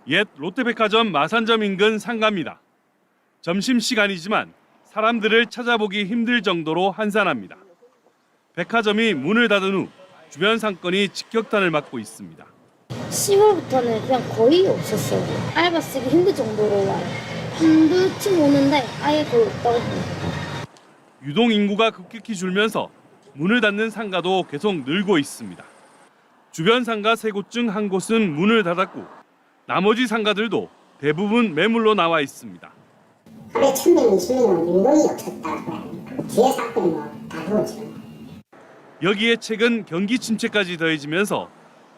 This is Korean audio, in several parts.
옛 롯데백화점 마산점 인근 상가입니다. 점심시간이지만 사람들을 찾아보기 힘들 정도로 한산합니다. 백화점이 문을 닫은 후 주변 상권이 직격탄을 맞고 있습니다. 10월부터는 그냥 거의 없었어요. 알바 쓰기 힘들 정도로 와요. 한두 팀 오는데 아예 거의 없다고 봅니다. 유동 인구가 급격히 줄면서 문을 닫는 상가도 계속 늘고 있습니다. 주변 상가 3곳 중 1곳은 문을 닫았고 나머지 상가들도 대부분 매물로 나와 있습니다. 하루에 1,120명은 인원이 없었다고 합니다. 뒤에 사건이 다 들어오죠. 여기에 최근 경기 침체까지 더해지면서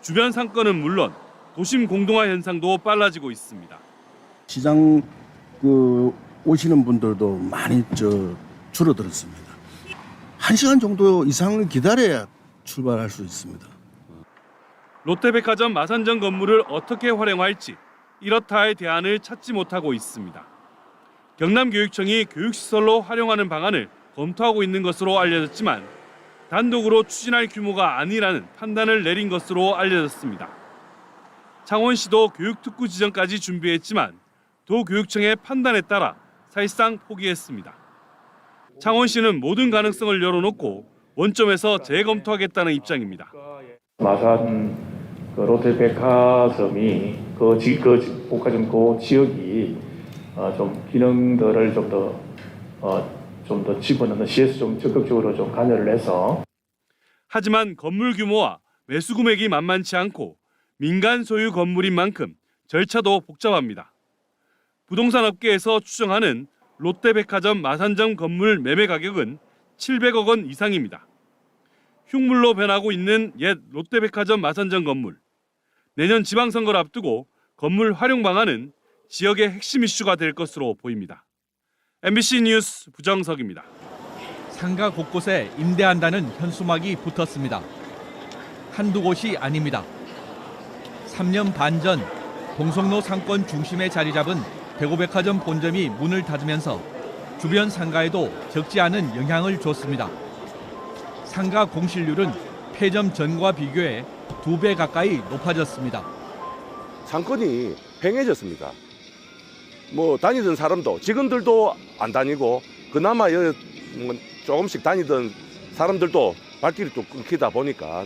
주변 상권은 물론 도심 공동화 현상도 빨라지고 있습니다. 시장 오시는 분들도 많이 줄어들었습니다. 1시간 정도 이상을 기다려야 출발할 수 있습니다. 롯데백화점 마산점 건물을 어떻게 활용할지 이렇다 할 대안을 찾지 못하고 있습니다. 경남교육청이 교육시설로 활용하는 방안을 검토하고 있는 것으로 알려졌지만 단독으로 추진할 규모가 아니라는 판단을 내린 것으로 알려졌습니다. 창원시도 교육특구 지정까지 준비했지만 도교육청의 판단에 따라 사실상 포기했습니다. 창원시는 모든 가능성을 열어놓고 원점에서 재검토하겠다는 입장입니다. 마산 롯데백화점이 복화점 지역이 좀 기능들을 좀 더 집어넣는 시에서 좀 적극적으로 좀 관여를 해서. 하지만 건물 규모와 매수 금액이 만만치 않고 민간 소유 건물인 만큼 절차도 복잡합니다. 부동산 업계에서 추정하는 롯데백화점 마산점 건물 매매 가격은 700억 원 이상입니다. 흉물로 변하고 있는 옛 롯데백화점 마산점 건물. 내년 지방선거를 앞두고 건물 활용 방안은 지역의 핵심 이슈가 될 것으로 보입니다. MBC 뉴스 부정석입니다. 상가 곳곳에 임대한다는 현수막이 붙었습니다. 한두 곳이 아닙니다. 3년 반 전 동성로 상권 중심에 자리 잡은 대구백화점 본점이 문을 닫으면서 주변 상가에도 적지 않은 영향을 줬습니다. 상가 공실률은 폐점 전과 비교해 2배 가까이 높아졌습니다. 상권이 팽해졌습니다. 다니던 사람도 직원들도 안 다니고 그나마 조금씩 다니던 사람들도 발길이 또 끊기다 보니까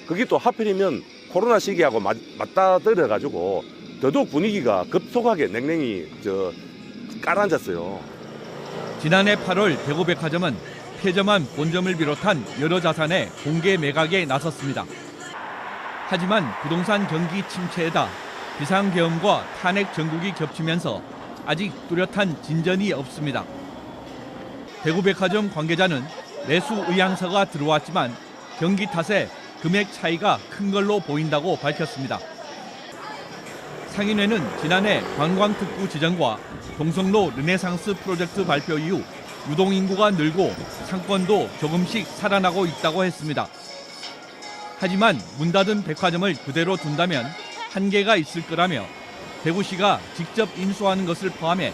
그게 또 하필이면 코로나 시기하고 맞닿아떨어 가지고 더더욱 분위기가 급속하게 냉랭히 깔아앉았어요. 지난해 8월 대구백화점은 폐점한 본점을 비롯한 여러 자산의 공개 매각에 나섰습니다. 하지만 부동산 경기 침체에다 비상계엄과 탄핵 전국이 겹치면서 아직 뚜렷한 진전이 없습니다. 대구백화점 관계자는 매수 의향서가 들어왔지만 경기 탓에 금액 차이가 큰 걸로 보인다고 밝혔습니다. 상인회는 지난해 관광특구 지정과 동성로 르네상스 프로젝트 발표 이후 유동인구가 늘고 상권도 조금씩 살아나고 있다고 했습니다. 하지만 문 닫은 백화점을 그대로 둔다면 한계가 있을 거라며 대구시가 직접 인수하는 것을 포함해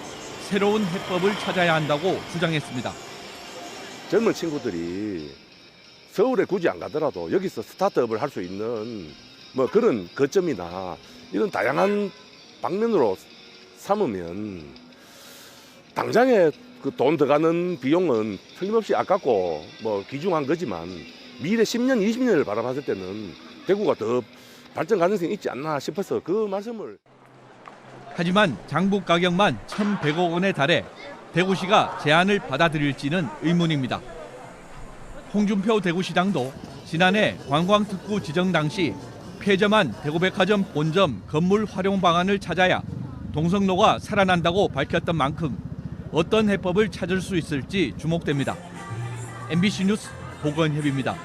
새로운 해법을 찾아야 한다고 주장했습니다. 젊은 친구들이 서울에 굳이 안 가더라도 여기서 스타트업을 할 수 있는 그런 거점이나 이런 다양한 방면으로 삼으면 당장에 돈 들어가는 비용은 틀림없이 아깝고 귀중한 거지만 미래 10년, 20년을 바라봤을 때는 대구가 더 발전 가능성이 있지 않나 싶어서 그 말씀을. 하지만 장부 가격만 1,100억 원에 달해 대구시가 제안을 받아들일지는 의문입니다. 홍준표 대구시장도 지난해 관광특구 지정 당시 폐점한 대구백화점 본점 건물 활용 방안을 찾아야 동성로가 살아난다고 밝혔던 만큼 어떤 해법을 찾을 수 있을지 주목됩니다. MBC 뉴스 보건협입니다.